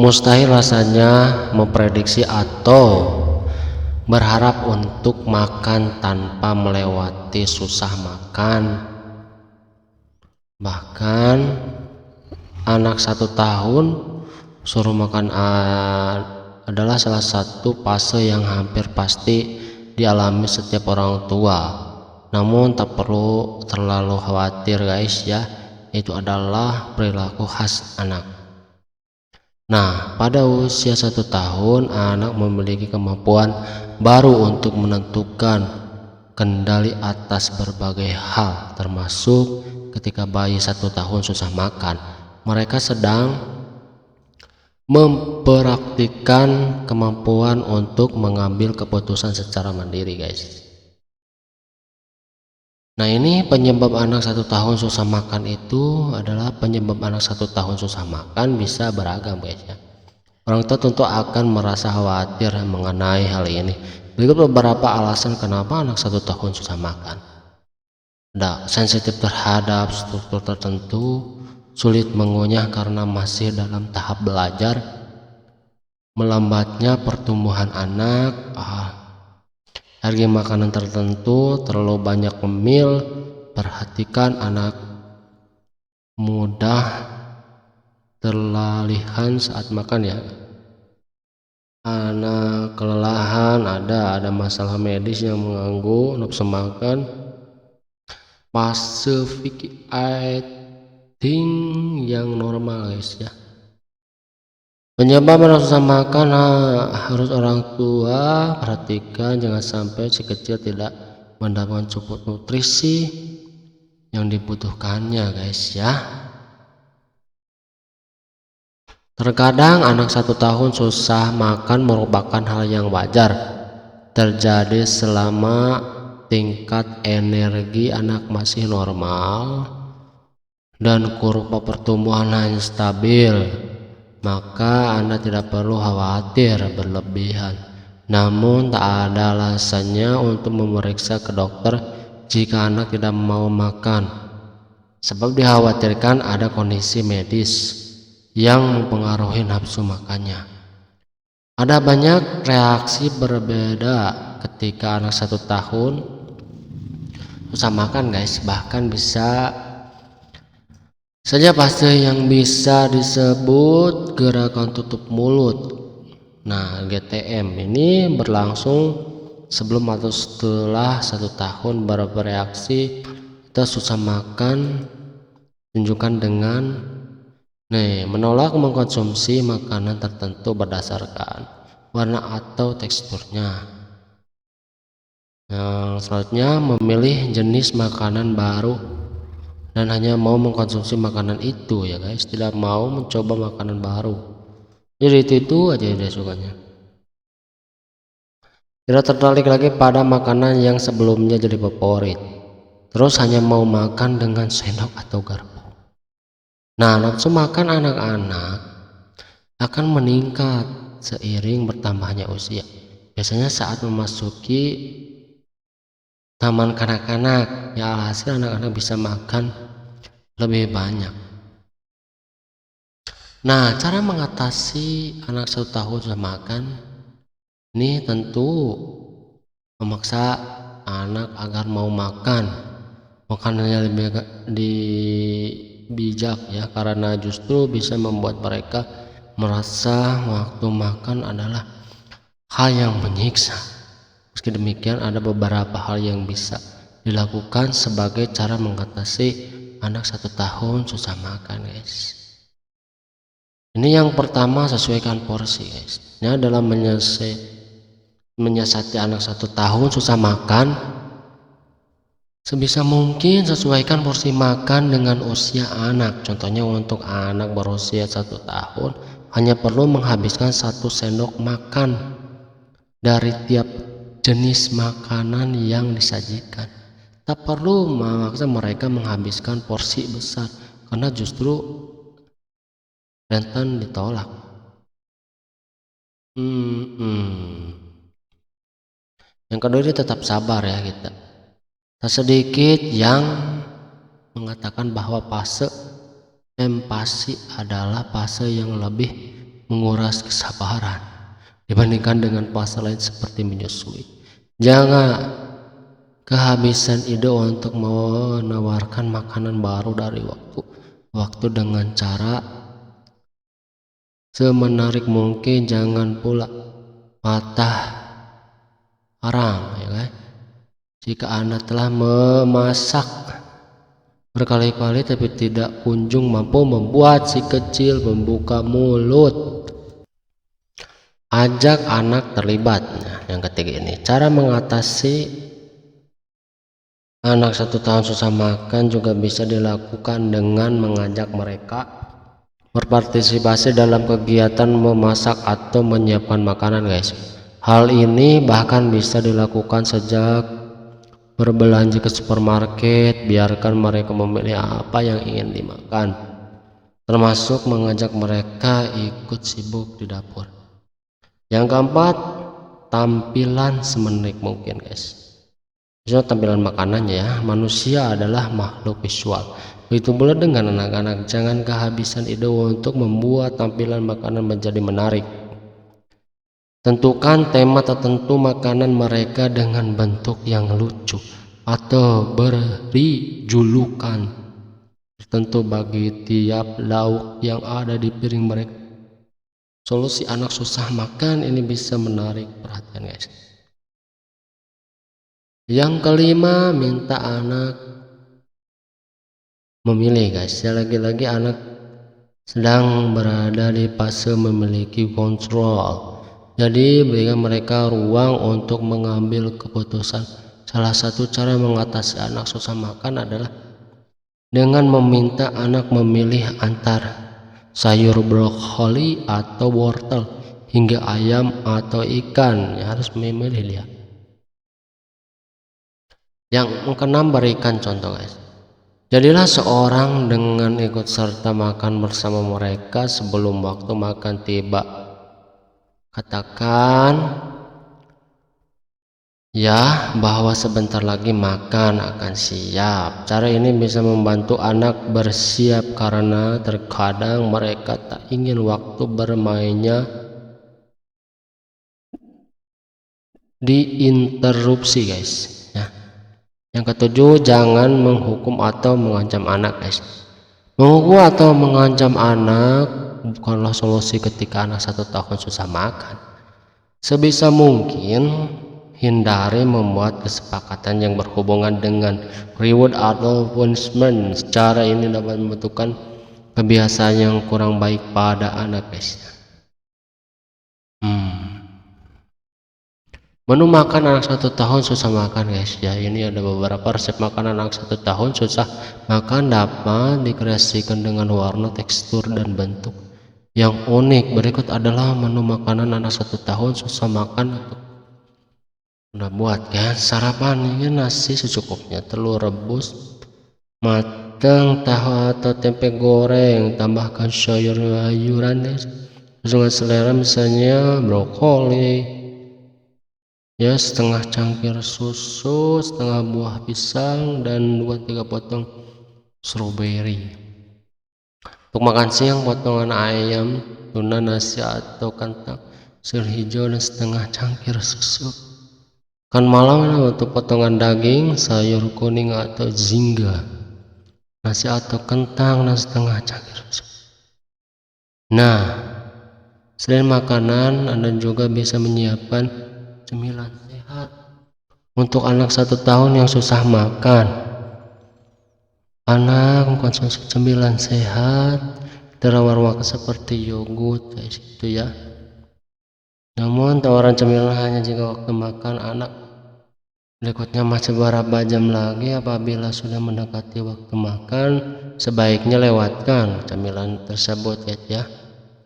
Mustahil rasanya memprediksi atau berharap untuk makan tanpa melewati susah makan. Bahkan anak 1 tahun suruh makan adalah salah satu fase yang hampir pasti dialami setiap orang tua. Namun tak perlu terlalu khawatir guys ya, itu adalah perilaku khas anak. Nah, pada usia 1 tahun, anak memiliki kemampuan baru untuk menentukan kendali atas berbagai hal, termasuk ketika bayi 1 tahun susah makan. Mereka sedang mempraktikkan kemampuan untuk mengambil keputusan secara mandiri, guys. Nah, ini penyebab anak 1 tahun susah makan itu adalah penyebab anak 1 tahun susah makan bisa beragam guys ya. Orang tua tentu akan merasa khawatir mengenai hal ini. Berikut beberapa alasan kenapa anak 1 tahun susah makan. Ada sensitif terhadap struktur tertentu, sulit mengunyah karena masih dalam tahap belajar, melambatnya pertumbuhan anak, alergi makanan tertentu, terlalu banyak ngemil. Perhatikan anak mudah terlalihan saat makan ya. Anak kelelahan, ada masalah medis yang mengganggu nafsu makan. Fase eating yang normal guys ya. Penyebab anak susah makan harus orang tua perhatikan, jangan sampai si kecil tidak mendapatkan cukup nutrisi yang dibutuhkannya guys ya. Terkadang anak 1 tahun susah makan merupakan hal yang wajar terjadi selama tingkat energi anak masih normal dan kurva pertumbuhan hanya stabil. Maka Anda tidak perlu khawatir berlebihan. Namun tak ada alasannya untuk memeriksa ke dokter jika anak tidak mau makan, sebab dikhawatirkan ada kondisi medis yang mempengaruhi nafsu makannya. Ada banyak reaksi berbeda ketika anak 1 tahun susah makan guys, bahkan bisa saja fase yang bisa disebut gerakan tutup mulut. Nah, GTM ini berlangsung sebelum atau setelah 1 tahun. Bereaksi kita susah makan tunjukkan dengan menolak mengkonsumsi makanan tertentu berdasarkan warna atau teksturnya. Yang selanjutnya, memilih jenis makanan baru dan hanya mau mengkonsumsi makanan itu ya guys, tidak mau mencoba makanan baru. Jadi itu aja dia sukanya. Tidak tertarik lagi pada makanan yang sebelumnya jadi favorit. Terus hanya mau makan dengan sendok atau garpu. Nah, nafsu makan anak-anak akan meningkat seiring bertambahnya usia. Biasanya saat memasuki taman kanak-kanak, ya hasil anak-anak bisa makan lebih banyak. Nah, cara mengatasi anak 1 tahun susah makan ini tentu memaksa anak agar mau makan makanannya lebih bijak ya, karena justru bisa membuat mereka merasa waktu makan adalah hal yang menyiksa. Meski demikian, ada beberapa hal yang bisa dilakukan sebagai cara mengatasi anak 1 tahun susah makan guys. Ini yang pertama, sesuaikan porsi guys. Ini adalah menyiasati anak 1 tahun susah makan. Sebisa mungkin sesuaikan porsi makan dengan usia anak. Contohnya untuk anak berusia 1 tahun hanya perlu menghabiskan 1 sendok makan dari tiap jenis makanan yang disajikan. Tak perlu memaksa mereka menghabiskan porsi besar, karena justru rentan ditolak. Yang kedua, ini tetap sabar ya kita. Tak sedikit yang mengatakan bahwa fase empati adalah fase yang lebih menguras kesabaran dibandingkan dengan fase lain seperti menyusui. Jangan kehabisan ide untuk menawarkan makanan baru dari waktu dengan cara semenarik mungkin. Jangan pula patah arang, ya kan? Jika Anda telah memasak berkali-kali tapi tidak kunjung mampu membuat si kecil membuka mulut, ajak anak terlibat. Nah, yang ketiga ini cara mengatasi anak 1 tahun susah makan juga bisa dilakukan dengan mengajak mereka berpartisipasi dalam kegiatan memasak atau menyiapkan makanan, guys. Hal ini bahkan bisa dilakukan sejak berbelanja ke supermarket. Biarkan mereka memilih apa yang ingin dimakan, termasuk mengajak mereka ikut sibuk di dapur. Yang keempat, tampilan semenarik mungkin, guys. Misalnya tampilan makanannya ya, manusia adalah makhluk visual. Begitu pula dengan anak-anak, jangan kehabisan ide untuk membuat tampilan makanan menjadi menarik. Tentukan tema tertentu makanan mereka dengan bentuk yang lucu atau beri julukan tertentu bagi tiap lauk yang ada di piring mereka. Solusi anak susah makan ini bisa menarik perhatian, guys. Yang kelima, minta anak memilih, guys. Ya, lagi-lagi anak sedang berada di fase memiliki kontrol, jadi berikan mereka ruang untuk mengambil keputusan. Salah satu cara mengatasi anak susah makan adalah dengan meminta anak memilih antara sayur brokoli atau wortel hingga ayam atau ikan. Ya, harus memilih dia. Yang keenam, berikan contoh, guys. Jadilah seorang dengan ikut serta makan bersama mereka sebelum waktu makan tiba. Katakan ya bahwa sebentar lagi makan akan siap. Cara ini bisa membantu anak bersiap karena terkadang mereka tak ingin waktu bermainnya diinterupsi, guys. Yang ketujuh, jangan menghukum atau mengancam anak, guys. Menghukum atau mengancam anak bukanlah solusi ketika anak 1 tahun susah makan. Sebisa mungkin hindari membuat kesepakatan yang berhubungan dengan reward atau punishment. Cara ini dapat membentukkan kebiasaan yang kurang baik pada anak, guys. Menu makan anak 1 tahun susah makan, guys. Ya, ini ada beberapa resep makanan anak 1 tahun susah makan dapat dikreasikan dengan warna, tekstur, dan bentuk yang unik. Berikut adalah menu makanan anak 1 tahun susah makan untuk Anda buat, kan. Sarapannya nasi secukupnya, telur rebus matang, tahu atau tempe goreng, tambahkan sayur-sayuran dengan selera, misalnya brokoli. Ya, setengah cangkir susu, setengah buah pisang, dan 2-3 potong stroberi. Untuk makan siang, potongan ayam, tuna, nasi atau kentang, sayur hijau, dan setengah cangkir susu. Makan malam untuk potongan daging, sayur kuning atau jingga, nasi atau kentang, dan setengah cangkir susu. Nah, selain makanan, Anda juga bisa menyiapkan cemilan sehat untuk anak 1 tahun yang susah makan. Anak mengkonsumsi cemilan sehat terawat seperti yogurt, guys, gitu ya. Namun tawaran cemilan hanya jika waktu makan anak berikutnya masih beberapa jam lagi. Apabila sudah mendekati waktu makan, sebaiknya lewatkan cemilan tersebut, guys, ya.